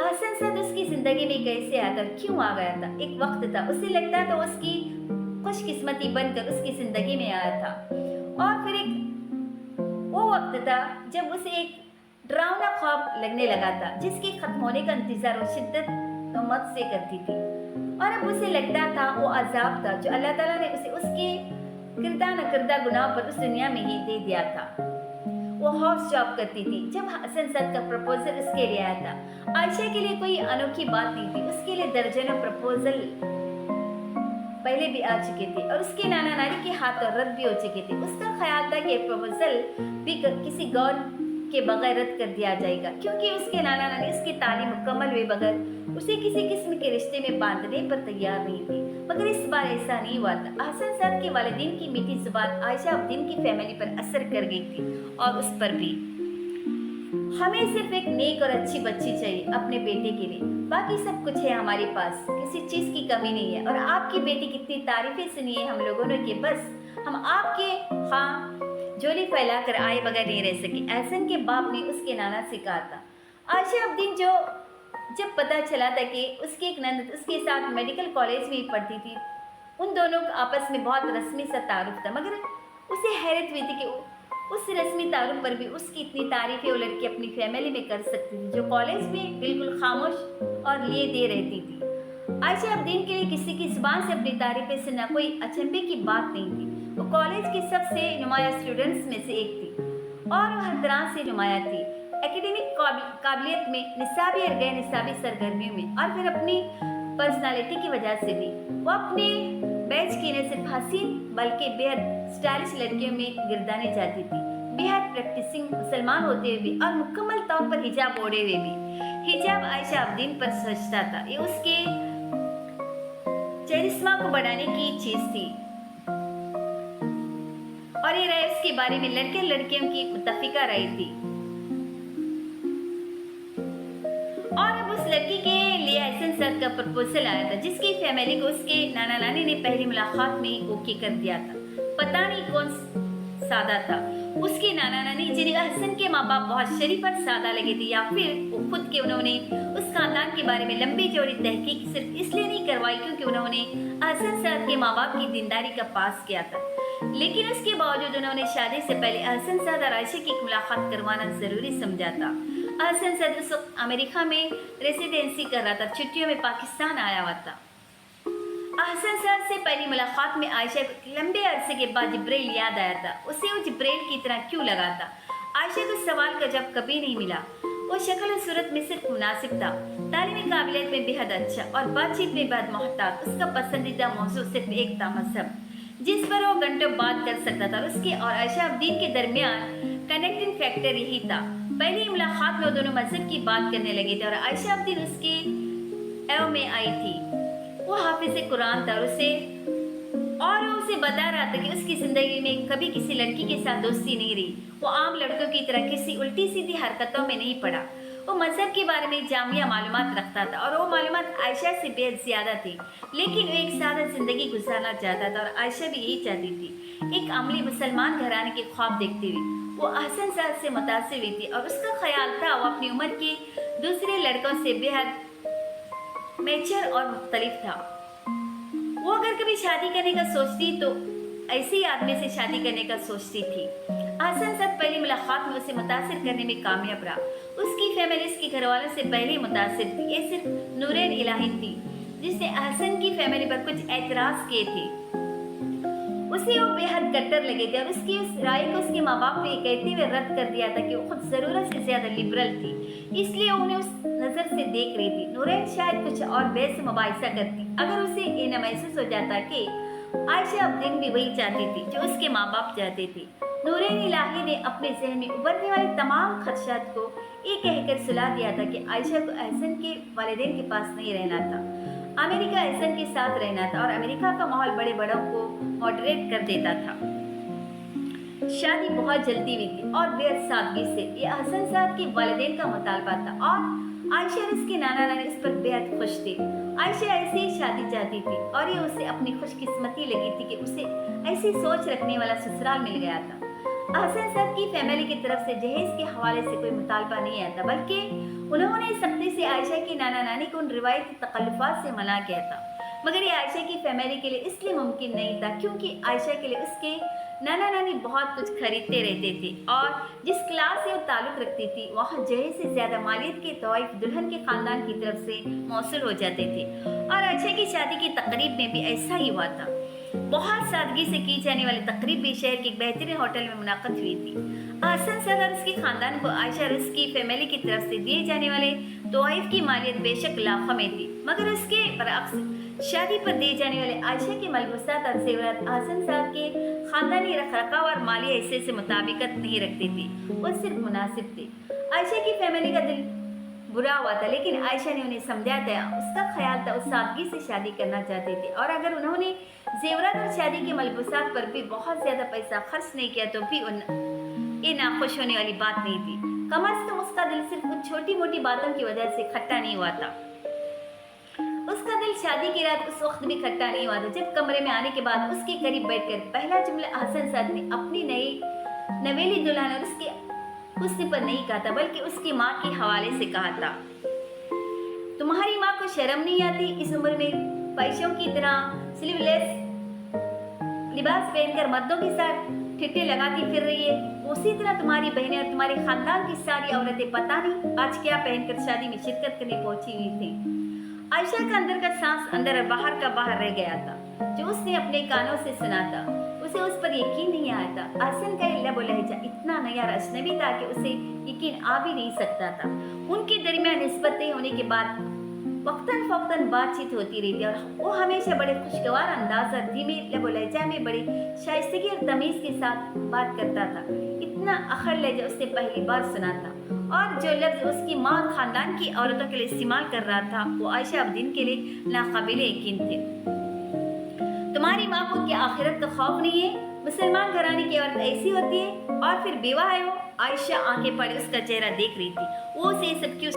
हसन सद उसकी जिंदगी में कैसे आया था, क्यों आ गया था? एक वक्त था उसे लगता था उसकी खुशकिस्मती बनकर उसकी जिंदगी में आया था, और फिर एक वो वक्त था जब उसे एक डरावना ख्वाब लगने लगा था, जिसके खत्म होने का इंतजार वो शिद्दत हिम्मत से करती थी। और अब उसे लगता था वो अजाब था जो अल्लाह ताला ने उसे उसके किरदा न किरदा गुनाह पर उस दुनिया में ही दे दिया था। वो हाउस जॉब करती थी जब हसन सद का प्रपोजल उसके लिए आया था। आयशा के लिए कोई अनोखी बात नहीं थी, उसके लिए दर्जनों प्रपोजल पहले भी आ चुके थे और उसके नाना नानी के हाथों रद्द भी हो चुके थे। उसका ख्याल था कि प्रपोजल भी किसी गौर के बगैर रद्द कर दिया जाएगा, क्योंकि उसके नाना नानी उसकी तालीम मुकम्मल हुए बगैर उसे किसी किस्म के रिश्ते में बांधने पर तैयार नहीं थे। मगर इस बार ऐसा नहीं हुआ था। हसन सर के वालिदैन की मीठी जुबान आयशा अब्दीन की फैमिली पर असर कर गई थी, और उस पर भी। हमें सिर्फ एक नेक और अच्छी बच्ची चाहिए अपने बेटे के लिए, बाकी सब कुछ है हमारे पास, किसी चीज की कमी नहीं है। और आपकी बेटी कितनी तारीफें सुनी है हम लोगों ने कि बस हम आपके हाँ झोली फैलाकर आए बगैर नहीं रह सके, एहसन के बाप ने उसके नाना से कहा था। आयशा अब्दीन जो जब पता चला था कि उसकी एक नंद उसके साथ मेडिकल कॉलेज में ही पढ़ती थी, उन दोनों का आपस में बहुत रस्मी सा तारुफ था, मगर उसे हैरत हुई थी कि उस रस्मी तारुफ पर भी उसकी इतनी तारीफें वो लड़की अपनी फैमिली में कर सकती थी, जो कॉलेज में बिल्कुल खामोश और लिए दे रहती थी। आयशा अब्दीन के लिए किसी की जुबान से अपनी तारीफें सुनना कोई अचंभे की बात नहीं थी। वो कॉलेज की सबसे नुमाया स्टूडेंट्स में से एक थी और वो हर तरह से नुमाया थी, एकेडमिक काबिलियत में, निसाबी और गैर निसाबी सरगर्मियों में, और फिर अपनी पर्सनालिटी की वजह से भी। वो अपने बैच की न सिर्फ हसीन बल्कि बेहद स्टाइलिश लड़कियों में गिरदाने जाती थी, बेहद प्रैक्टिसिंग मुसलमान होते हुए भी और मुकम्मल तौर पर हिजाब ओढ़े हुए भी। हिजाब आयशा अब्दीन पर सजता था, ये उसके चरिस्मा को बढ़ाने की चीज थी, और ये राय उसके बारे में लड़के लड़कियों की मुत्तफिका राय थी। और अब उस लड़की के लिए हसन सर का प्रपोजल आया था, जिसकी फैमिली को उसके नाना नानी ने पहली मुलाकात में ही ओके कर दिया था। पता नहीं कौन सादा था, उसके नाना नानी जिन्हें हसन के माँ बाप बहुत शरीफ और सादा लगे थे, या फिर वो खुद के उन्होंने उस खानदान के बारे में लंबी चौड़ी तहकीक सिर्फ इसलिए नहीं करवाई क्योंकि उन्होंने हसन सर के माँ बाप की दीनदारी का पास किया था। लेकिन उसके बावजूद उन्होंने शादी से पहले हसन सद और आयशा की मुलाकात करवाना जरूरी समझा था। हसन सद उस वक्त अमेरिका में रेसिडेंसी कर रहा था, छुट्टियों में पाकिस्तान आया हुआ था। हसन सद से पहली मुलाकात में आयशा को लंबे अरसे के बाद जिब्राइल याद आया था। उसे वो जिब्राइल की तरह क्यों लगा था? आयशा को सवाल का जवाब कभी नहीं मिला। वो शक्ल और सूरत में सिर्फ मुनासिब था, तालीमी काबिलियत में बेहद अच्छा और बातचीत में बेहद मोहतात। उसका पसंदीदा मौजू सिर्फ एक था, मजहब, जिस पर वो घंटों बात कर सकता था। उसके और आयशा अब्दीन के दरमियान कनेक्टिंग फैक्टर यही था। पहली मुलाकात में वो दोनों मजहब की बात करने लगे थे और आयशा अब्दीन उसके एव में आई थी। वो हाफिज़ कुरान था और वो उसे बता रहा था कि उसकी जिंदगी में कभी किसी लड़की के साथ दोस्ती नहीं रही। वो आम लड़कों की तरह किसी उल्टी सीधी हरकतों में नहीं पड़ा। वो मजहब के बारे में जामिया मालूमात रखता था और वो मालूमात आयशा से बेहद ज्यादा थी, लेकिन वो एक सादा जिंदगी गुजारना चाहता था और आयशा भी यही चाहती थी। एक अमली मुसलमान घराने के ख्वाब देखते हुए वो हसन सद से मुतासिर हुई थी और उसका ख्याल था वो अपनी उम्र के दूसरे लड़कों से बेहद मैच्योर और मुख्तलिफ था। वो अगर कभी शादी करने का सोचती तो ऐसे ही आदमी से शादी करने का सोचती थी। हसन सद पहली मुलाकात में उसे मुतासिर करने में कामयाब रहा। उसकी फैमिली इसके घर वालों से पहले ही मुतासिर थी। ये सिर्फ नूरैन इलाही थी जिसने हसन की फैमिली पर कुछ एतराज किए थे। उसे वो बेहद कट्टर लगे थे और उसकी उस राय को उसके माँ बाप ने ये कहते हुए रद्द कर दिया था कि वो खुद ज़रूरत से ज़्यादा लिबरल थी, इसलिए उन्हें उस नज़र से देख रही थी। नूरैन शायद कुछ और बहस मुबाहिसा करती अगर उसे ये न महसूस हो जाता कि आयशा अब दिन भी वही चाहती थी जो उसके माँ बाप चाहते थे। नूरैन इलाही ने अपने जहन में उभरने वाले तमाम खदशात को ये कहकर सुला दिया था कि आयशा को अहसन के वालिदैन के पास नहीं रहना था, अमेरिका अहसन के साथ रहना था और अमेरिका का माहौल बड़े बड़ों को मॉडरेट कर देता था। शादी बहुत जल्दी हुई थी और बेहद सादगी से। ये अहसन साहब के वालिदैन का मुतालबा था और आयशा और उसके नाना नानी इस पर बेहद खुश थे। आयशा ऐसे ही शादी चाहती थी और ये उसे अपनी खुशकिस्मती लगी थी कि उसे ऐसी सोच रखने वाला ससुराल मिल गया था। अहसन साहब की फैमिली की तरफ से जहेज के हवाले से कोई मुतालबा नहीं आया था, बल्कि उन्होंने सख्ती से आयशा की नाना नानी को उन रिवायती तकल्लुफ़ात से मना किया था। मगर ये आयशा की फैमिली के लिए इसलिए मुमकिन नहीं था क्योंकि आयशा के लिए उसके नाना नानी बहुत कुछ खरीदते रहते थे और जिस क्लास से वो ताल्लुक़ रखती थी वहाँ जहेज से ज़्यादा मालियत के तोहफ़े दुल्हन के ख़ानदान की तरफ से मौसूल हो जाते थे। और आयशा की शादी की तकरीब में भी ऐसा ही हुआ था। बहुत सादगी से की जाने वाली तकरीब भी शहर के एक बेहतरीन होटल में मुनाक़द हुई थी। अहसन साहब और उसके ख़ानदान को आयशा और उसकी फैमिली की तरफ से दिए जाने वाले तोहफ़े की मालियत बेशक लाखों में थी, मगर उसके बरअक्स शादी पर दिए जाने वाले आयशा के मलबूसात और ज़ेवरात अहसन साहब के ख़ानदानी रखरखाव और माली हिस्से से मुताबिकत नहीं रखते थे, वो सिर्फ मुनासिब थे। आयशा की फैमिली का दिल बुरा हुआ था, लेकिन आयशा ने उन्हें समझा था। उसका ख्याल था उस सादगी से शादी करना चाहते थे और अगर उन्होंने जेवरात और शादी के मलबूसात पर भी बहुत ज़्यादा पैसा खर्च नहीं किया तो भी ये नाखुश होने वाली बात नहीं थी। कम अज़ कम उसका दिल सिर्फ उन छोटी मोटी बातों की वजह से खट्टा नहीं हुआ था। उसका दिल शादी की रात उस वक्त भी खट्टा नहीं हुआ था जब कमरे में आने के बाद उसके करीब बैठकर पहला जुमला अहसन साहब ने अपनी नई नवेली दुल्हन और उसके पर नहीं कहा था, बल्कि उसकी माँ के हवाले से कहा था। तुम्हारी माँ को शर्म नहीं आती इस उम्र में पैसों की तरह स्लीवलेस लिबास पहनकर मर्दों के साथ ठिट्टे लगाती फिर रही है। उसी तरह तुम्हारी बहनें और तुम्हारे खानदान की सारी औरतें पता नहीं आज क्या पहनकर शादी में शिरकत करने पहुंची हुई थी। आयशा का अंदर का सांस अंदर और बाहर का बाहर रह गया था जो उसने अपने कानों से सुना था। उसे उस पर यकीन नहीं आया था। अहसन का लब लहजा इतना नया और अजनबी था कि उसे यकीन आ भी नहीं सकता था। उनके दरमियान निस्बतें होने के बाद वक्तन फ़ौक्तन बातचीत होती रही थी और वो हमेशा बड़े खुशगवार अंदाज और धीमे लब लहजा में बड़ी शाइस्तगी और तमीज़ के साथ बात करता था। इतना अखर लहजा उसने पहली बार सुना था और जो लफ्ज़ उसकी माँ खानदान की औरतों के लिए इस्तेमाल कर रहा था वो आयशा अब्दीन के लिए नाकाबिल यकीन थे। तुम्हारी माँ को क्या आखिरत का खौफ नहीं है? मुसलमान घराने की औरत ऐसी होती है और फिर बेवा है वो। आयशा आंखें पड़े उसका चेहरा देख रही थी। वो उसे सब क्यों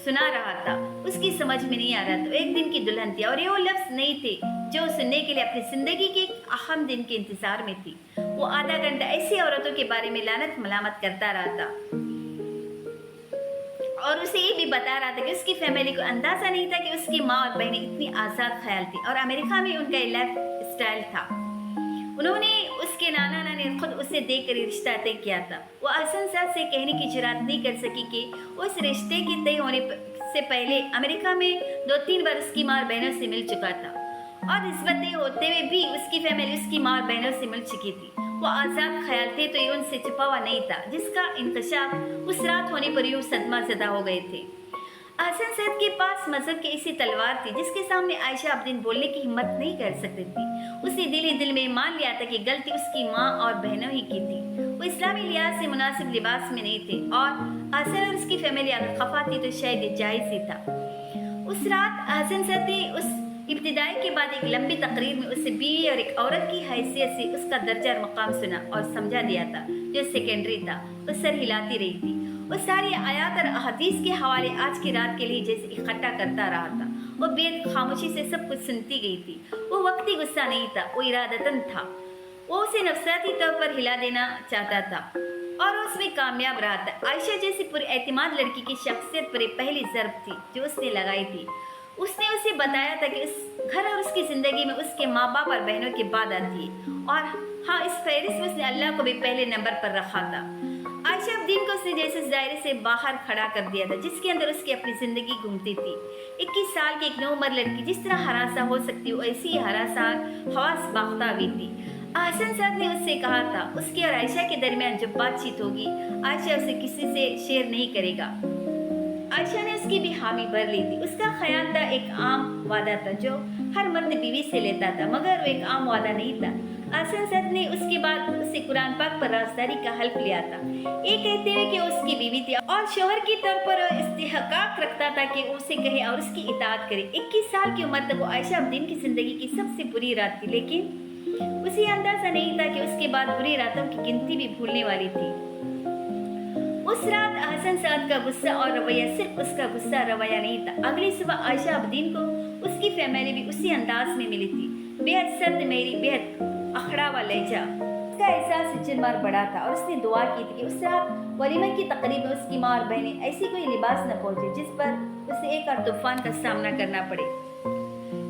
सुना रहा था उसकी समझ में नहीं आ रहा था। एक दिन की दुल्हन थी और ये वो लफ्ज़ नहीं थे जो सुनने के लिए अपनी ज़िंदगी के एक अहम दिन के इंतज़ार में थी। वो आधा घंटा ऐसी औरतों के बारे में लानत मलामत करता रहा था और उसे ये भी बता रहा था कि उसकी फैमिली को अंदाज़ा नहीं था कि उसकी माँ और बहनें इतनी आज़ाद ख्याल थी और अमेरिका में उनका लाइफ स्टाइल था। उन्होंने उसके नाना नानी खुद उसे देखकर रिश्ता तय किया था। वो अहसन साहब से कहने की जुरात नहीं कर सकी कि उस रिश्ते के तय होने से पहले अमेरिका में 2-3 बार उसकी माँ और बहनों से मिल चुका था और रिश्वतें होते हुए भी उसकी फैमिली उसकी माँ और बहनों से मिल चुकी थी। वो आज़ाद ख्याल थे तो ये उनसे छुपा हुआ नहीं था जिसका इंकशाफ उस रात होने पर यूँ सदमा ज़दा हो गए थे। अहसन साहब के पास मजहब की ऐसी तलवार थी जिसके सामने आयशा अब्दीन बोलने की हिम्मत नहीं कर सकती थी। उसे दिल ही दिल में मान लिया था कि गलती उसकी माँ और बहनों ही की थी। वो इस्लामी लिहाज से मुनासिब लिबास में नहीं थे और अहसन और उसकी फैमिली अगर खफा थी तो शायद जायज़ ही था। उस रात अहसन साहब ने उस इब्तिदाई के बाद एक लंबी तकरीर में उसे बीवी और एक औरत की हैसियत से उसका दर्जा और मकाम सुना और समझा दिया था जो सेकेंडरी था। वो सर हिलाती रही थी। वो सारी आयात और हदीस के हवाले आज की रात के लिए जैसे इकट्ठा करता रहा था। वो बेहद खामोशी से सब कुछ सुनती गई थी। वो वक्ती गुस्सा नहीं था, वो इरादतन था। वो उसे नफसाती तौर पर हिला देना चाहता था और उसमें कामयाब रहा था। आयशा जैसी पूरी एतमाद लड़की की शख्सियत पर पहली ज़रब थी जो उसने लगाई थी। उसने उसे बताया था कि उस घर और उसकी ज़िंदगी में उसके माँ बाप और बहनों की बात आती है और हाँ, इस फहरिस्त में उसने अल्लाह को भी पहले नंबर पर रखा था। आयशा अब्दीन को उसने जैसे दायरे से बाहर खड़ा कर दिया था जिसके अंदर उसकी अपनी ज़िंदगी घूमती थी। 21 साल की एक नौउम्र लड़की जिस तरह हरासा हो सकती है ऐसी ही हरासा हवास बाख्ता हुई थी। अहसन साहब ने उससे कहा था उसके और आयशा के दरमियान जब बातचीत होगी आयशा उसे किसी से शेयर नहीं करेगा। आयशा ने उसकी भी हामी भर ली थी। उसका ख्याल था एक आम वादा था जो हर मर्द बीवी से लेता था, मगर वो एक आम वादा नहीं था। अहसन साहब ने उसके बाद उससे कुरान पाक पर राजदारी का हल्फ लिया था, ये कहते हुए कि वो उसकी बीवी थी और शोहर की तौर पर इस्तेहकाक रखता था कि वो उसे कहे और उसकी इताअत करे। 21 साल की उम्र तक वो आयशा अब्दीन की जिंदगी की सबसे बुरी रात थी, लेकिन उसे अंदाजा नहीं था कि उसके बाद बुरी रातों की गिनती भी भूलने वाली थी। उस रात अहसन साद का गुस्सा और रवैया सिर्फ उसका गुस्सा रवैया नहीं था। अगली सुबह आयशा अब्दीन को उसकी फैमिली भी उसी अंदाज में मिली थी, बेहद सर्द मेरी बेहद अखड़ावा लहजा। उसका एहसास जिनमार बड़ा था और उसने दुआ की थी कि उस रात वलीमा की तकरीब में उसकी माँ और बहनें ऐसी कोई लिबास न पहुंचे जिस पर उसे एक और तूफान का सामना करना पड़े।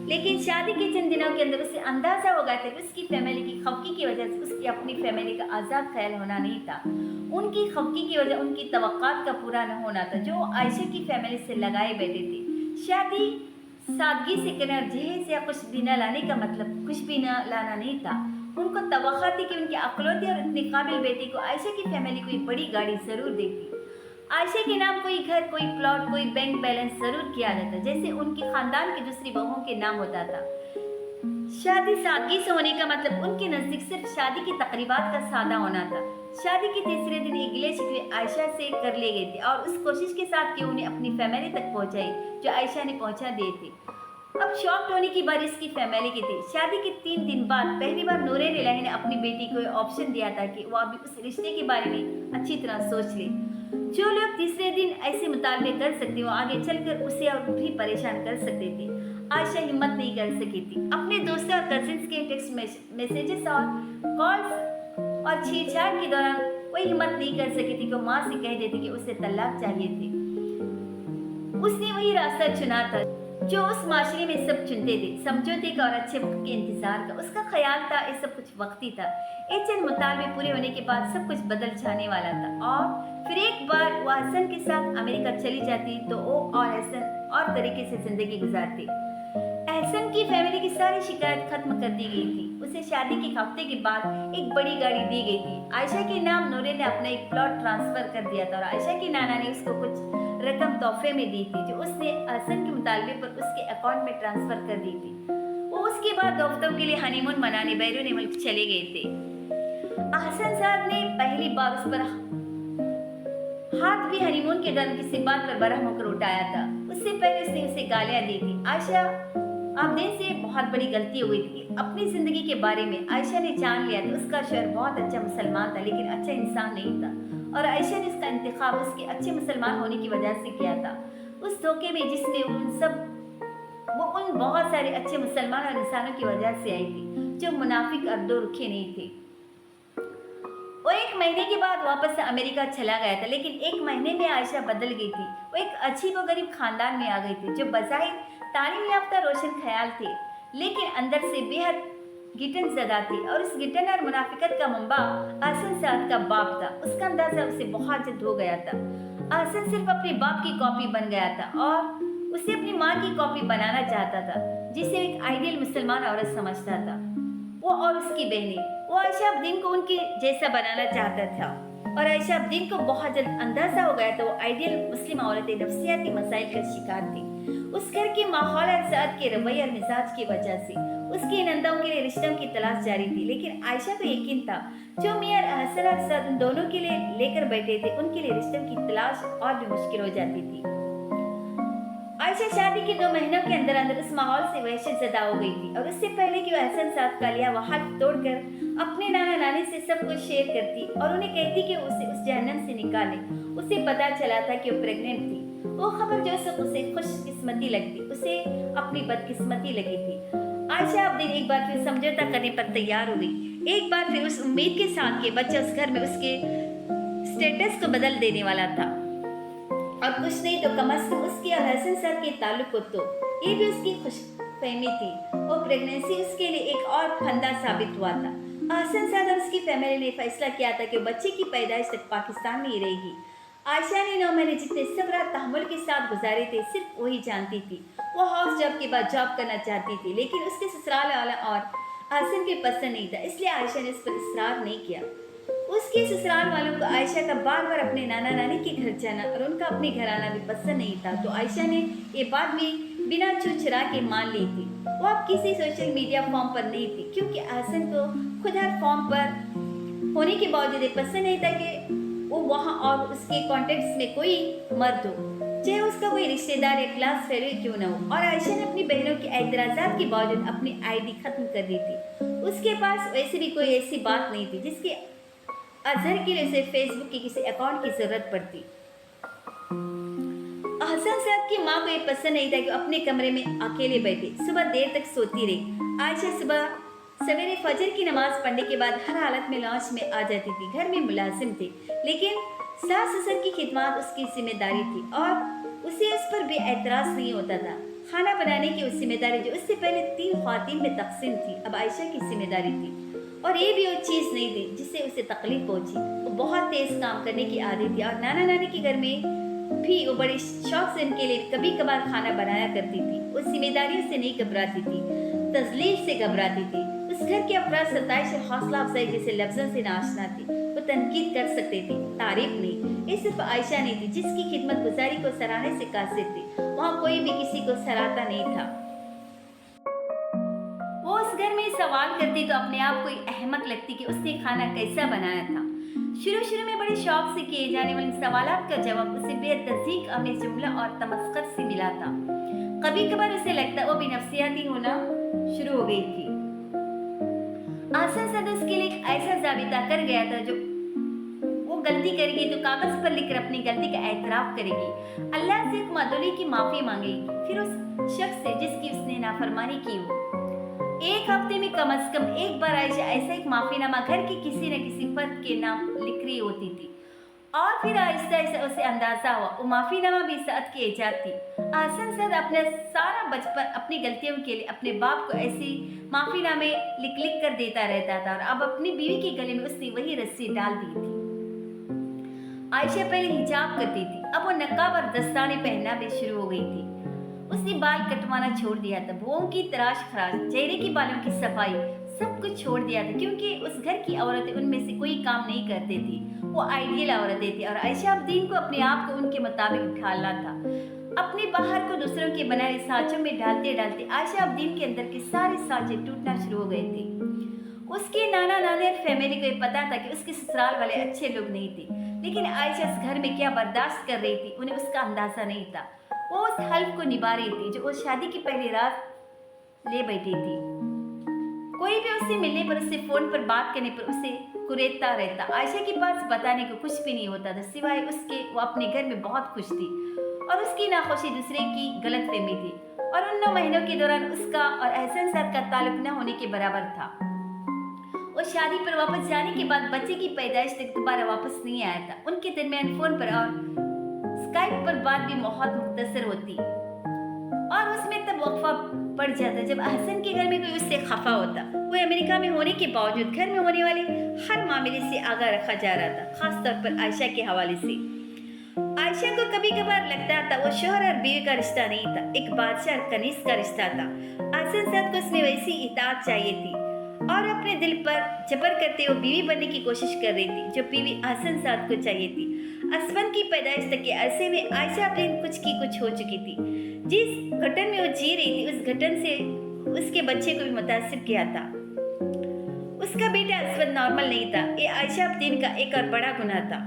लेकिन शादी के चंद दिनों के अंदर उसे अंदाजा हो गया था कि उसकी फैमिली की खफकी की वजह से उसकी अपनी फैमिली का आज़ाद ख्याल होना नहीं था। उनकी खफकी की वजह उनकी तवक्कात का पूरा न होना था जो आयशा की फैमिली से लगाए बैठे थे। शादी सादगी से करना, जहेज या कुछ भी न लाने का मतलब कुछ भी न लाना नहीं था। उनको तवक्का थी कि उनके अकलौते और इतनी काबिल बेटी को आयशा की फैमिली कोई बड़ी गाड़ी जरूर देती, आयशा के नाम कोई घर, कोई प्लॉट, कोई बैंक बैलेंस जरूर किया जाता, जैसे उनके खानदान की दूसरी बहुओं के नाम होता था। शादी सादगी से होने का मतलब उनके नजदीक सिर्फ शादी की तकरीबात का सादा होना था। शादी के तीसरे दिन एक गिले शिकवे आयशा से कर लिए गए थे और उस कोशिश के साथ कि उन्हें अपनी फैमिली तक पहुंचाई जो आयशा ने पहुंचा दिए थे। अब शॉक्ड होने की बारी इसकी फैमिली की थी। शादी के 3 दिन बाद पहली बार नूरैन इलाही ने अपनी बेटी को ऑप्शन दिया था कि वो अभी उस रिश्ते के बारे में अच्छी तरह सोच ले। जो लोग तीसरे दिन ऐसे मुतालबे कर सकते वो आगे चलकर उसे और भी परेशान कर सकते थे। आयशा हिम्मत नहीं कर सकी थी। अपने दोस्तों और कजिन्स के टेक्स्ट मैसेजेस और कॉल्स और छेड़छाड़ के दौरान कोई हिम्मत नहीं कर सकी थी कि वो माँ से कह देती कि उसे तलाक चाहिए थी। उसने वही रास्ता चुना था जो उस माशरे में सब चुनते थे, समझौते का और अच्छे वक्त के इंतजार का। उसका ख्याल था ये सब कुछ वक्ती था, ये चंद मुतालबे पूरे होने के बाद सब कुछ बदल जाने वाला था। और फिर एक बार वो हसन के साथ अमेरिका चली जाती तो वो और हसन और तरीके से जिंदगी गुजारती। एहसन की फैमिली की सारी शिकायत खत्म कर दी गई थी। उसे शादी के हफ्ते के बाद एक बड़ी गाड़ी दी गई थी। आयशा के नाम नूरे ने अपना एक प्लॉट ट्रांसफर कर दिया था और आयशा के नाना ने उसको कुछ रकम तोहफे में दी थी जो उसने एहसन के मुतालबे पर उसके अकाउंट में ट्रांसफर कर दी थी। वो उसके बाद दो हफ्तों के लिए हनीमून मनाने बैरून मुल्क चले गए थे। एहसन साहब ने पहली बार उस पर हाथ भी हनीमून के दौरान किसी बात पर बरहम होकर उठाया था। उससे पहले उसने उसे गालियां दी थी। आयशा अब्दीन से बहुत बड़ी गलती हुई थी। अपनी जिंदगी के बारे में आयशा ने जान लिया था उसका शौहर बहुत अच्छा मुसलमान था लेकिन अच्छा इंसान नहीं था और आयशा ने इसका इंतखाब उसके अच्छे मुसलमान होने की वजह से किया था। उस धोखे में जिसने वो उन बहुत सारे अच्छे मुसलमान और इंसानों की वजह से आई थी जो मुनाफिक और दो रुखे नहीं थे। वो 1 महीने के बाद वापस अमेरिका चला गया था, लेकिन 1 महीने में आयशा बदल गई थी। वो एक अजीब और गरीब खानदान में आ गई थी जो बज़ाहिर तालीम याफ्ता रोशन ख्याल थे लेकिन अंदर से बेहद गिटन ज़दा थी और उस गिटन और मुनाफिकत का मंबा अहसन साद का बाप था। उसका अंदाजा उसे बहुत जल्द हो गया था। अहसन सिर्फ अपने बाप की कॉपी बन गया था और उसे अपनी माँ की कॉपी बनाना चाहता था जिसे एक आइडियल मुसलमान औरत समझता था। वो और उसकी बहनें वो आयशा अब्दीन को उनके जैसा बनाना चाहता था और आयशा अब्दीन को बहुत जल्द अंदाजा हो गया था वो आइडियल मुस्लिम औरतें नफ्सियाती मसाइल का शिकार थी। उस घर के माहौल और साद के रवैये और मिजाज की वजह से उसकी नंदों के लिए रिश्तों की तलाश जारी थी, लेकिन आयशा को यकीन था जो मियां अहसन और साद उन दोनों के लिए लेकर बैठे थे उनके लिए रिश्तों की तलाश और भी मुश्किल हो जाती थी। आयशा शादी के 2 महीनों के अंदर अंदर उस माहौल से वहशत ज़दा हो गई थी और उससे पहले कि वो अहसन साथ का लिया वह हाथ तोड़कर अपने नाना नानी से सब कुछ शेयर करती और उन्हें कहती कि उसे उस जहन्नम से निकाले। उसे पता चला था कि वो प्रेग्नेंट थी। वो खबर जो सब उसे खुशकिस्मती लगती उसे अपनी बदकिस्मती लगी थी। आयशा अब्दीन एक बार फिर समझौता करने पर तैयार हो गई। एक बार फिर उस उम्मीद के साथ कि बच्चा उस घर में उसके स्टेटस को बदल देने वाला था और कुछ नहीं तो कम अज कम उसकी और हसन साहब के ताल्लुक को तो ये भी उसकी खुशफहमी थी। वो प्रेगनेंसी उसके लिए एक और फंदा साबित हुआ था। हसन साहब और उसकी फैमिली ने फैसला किया था कि बच्चे की पैदाइश तक पाकिस्तान में ही रहेगी। आयशा ने 9 महीने जितने सब्र और तहम्मुल के साथ गुजारे थे सिर्फ वही जानती थी। वो हाउस जॉब के बाद जॉब करना चाहती थी लेकिन उसके ससुराल वाला और आसिम को पसंद नहीं था, इसलिए आयशा ने उस पर इसरार नहीं किया। उसके ससुराल वालों को आयशा का बार बार अपने नाना नानी के घर जाना और उनका अपने घर आना भी पसंद नहीं था, तो आयशा ने ये बात भी बिना चुचरा के मान ली थी। वो अब किसी सोशल मीडिया फॉर्म पर नहीं थी, क्योंकि आसिम को खुद हर फॉर्म पर होने के बावजूद पसंद नहीं था कि वो वहाँ और उसके कॉन्टेक्ट्स में कोई मर्द हो, चाहे उसका कोई रिश्तेदार या क्लास फेलो क्यों न हो। और आयशा ने अपनी बहनों के एतराज़ात के बावजूद अपनी आईडी खत्म कर दी थी। उसके पास वैसे भी कोई ऐसी बात नहीं थी जिसके अजहर के लिए उसे फेसबुक के किसी अकाउंट की जरूरत पड़ती। हसन साहब की माँ को ये पसंद नहीं था कि अपने कमरे में अकेले बैठे सुबह देर तक सोती रही। आयशा सुबह सवेरे फजर की नमाज पढ़ने के बाद हर हालत में लॉन्च में आ जाती थी। घर में मुलाजिम थे, लेकिन सास ससुर की खिदमत उसकी जिम्मेदारी थी और उसे उस पर भी एतराज नहीं होता था। खाना बनाने की उस जिम्मेदारी जो उससे पहले 3 ख्वातीन में तकसीम थी, अब आयशा की जिम्मेदारी थी। और ये भी वो चीज़ नहीं थी जिससे उसे तकलीफ पहुंची। वो बहुत तेज काम करने की आदत थी और नाना नानी के घर में भी वो बड़े शौक से उनके लिए कभी कभार खाना बनाया करती थी। वो जिम्मेदारियों से नहीं घबराती थी, तजलील से घबराती थी। उस घर के अफराद सताइश और हौसला अफजाई जैसे लफ्जों से नाशना थी। वो तनकीद कर सकते थे, तारीफ नहीं। ये सिर्फ आयशा नहीं थी जिसकी खिदमत गुजारी को सराहने से कासिर थी। वहाँ कोई भी किसी को सराहता नहीं था। वो उस घर में सवाल करती तो अपने आप को अहमक लगती कि उसने खाना कैसा बनाया था। शुरू में बड़े शौक से किए जाने वाले सवालात का जवाब उसे बेहद तज़ीक आमेज़ जुमला और तमस्खर से मिला था। कभी कभार उसे लगता वो भी नफ्सियाती होना शुरू हो गई थी। आसन सद उसके लिए एक ऐसा जाबिता कर गया था जो वो गलती करेगी तो कागज पर लिखकर अपनी गलती का एतराफ करेगी, अल्लाह से एक मदोली की माफी मांगेगी, फिर उस शख्स से जिसकी उसने नाफरमानी की हो। एक हफ्ते में कम से कम एक बार आयशा ऐसा एक माफीनामा घर के किसी न किसी फर्द के नाम लिख रही होती थी और फिर आहिस्ता आहिस्ता उसे अंदाजा हुआ वो माफीनामा भी साथ की इजाद थी। आसन सद अपना सारा बचपन अपनी गलतियों के लिए अपने बाप को ऐसे माफीनामे लिख कर देता रहता था और अब अपनी बीवी के गले में उसने वही रस्सी डाल दी थी। आयशा पहले हिजाब करती थी, अब वो नकाब और दस्ताने पहनना भी शुरू हो गई थी। उसने बाल कटवाना छोड़ दिया था, भुओं की तराश खराश, चेहरे की बालों की सफाई, सब कुछ छोड़ दिया था, क्योंकि उस घर की औरतें उनमें से कोई काम नहीं करती थी। वो आइडियल औरतें थी और आयशा अब्दीन को अपने आप को उनके मुताबिक ढालना था। अपने बाहर को दूसरों के बनाए सांचों में डालते डालते आयशा अब्दीन के अंदर के सारे सांचे टूटना शुरू हो गए थे। उसके नाना नानी और फैमिली को ये पता था कि उसके ससुराल वाले अच्छे लोग नहीं थे, लेकिन आयशा इस घर में क्या बर्दाश्त कर रही थी उन्हें उसका अंदाजा नहीं था। वो उस हल्फ को निभा रही थी जो वो शादी की पहली रात ले बैठी थी। कोई भी उससे मिलने पर, उससे फोन पर बात करने पर उसे कुरेदता रहता। आयशा के पास बताने को कुछ भी नहीं होता था सिवाय उसके वो अपने घर में बहुत खुश थी और उसकी नाखुशी दूसरे की गलतफहमी थी। और उन 9 महीनों के दौरान उसका और एहसन साथ का ताल्लुक न होने के बराबर था। वो शादी पर वापस जाने के बाद बच्चे की पैदाइश तक दोबारा वापस नहीं आया था। उनके दरमियान फोन पर और स्काइप पर बात भी बहुत मुख्तसर होती और उसमें तब वक्फा पड़ जाता जब हसन के घर में कोई उससे खफा होता। वो अमेरिका में होने के बावजूद घर में होने वाले हर मामले से आगाह रखा जा रहा था, खासतौर पर आयशा के हवाले से। आयशा को कभी कभार लगता था वो शोहर और बीवी का रिश्ता नहीं था, एक बादशाह और कनीज का रिश्ता था। हसन साथ को उसमें वैसी इताअत चाहिए थी और अपने दिल पर जबर करते वो बीवी बनने की कोशिश कर रही थी जो बीवी हसन साथ को चाहिए थी। असफन की पैदाइश तक के अरसे में आयशा अपने कुछ की कुछ हो चुकी थी। जिस घटन में वो जी रही थी उस घटन से उसके बच्चे को भी मुतासिर किया था। उसका बेटा असफन नॉर्मल नहीं था। ये आयशा अब्दीन का एक और बड़ा गुनाह था।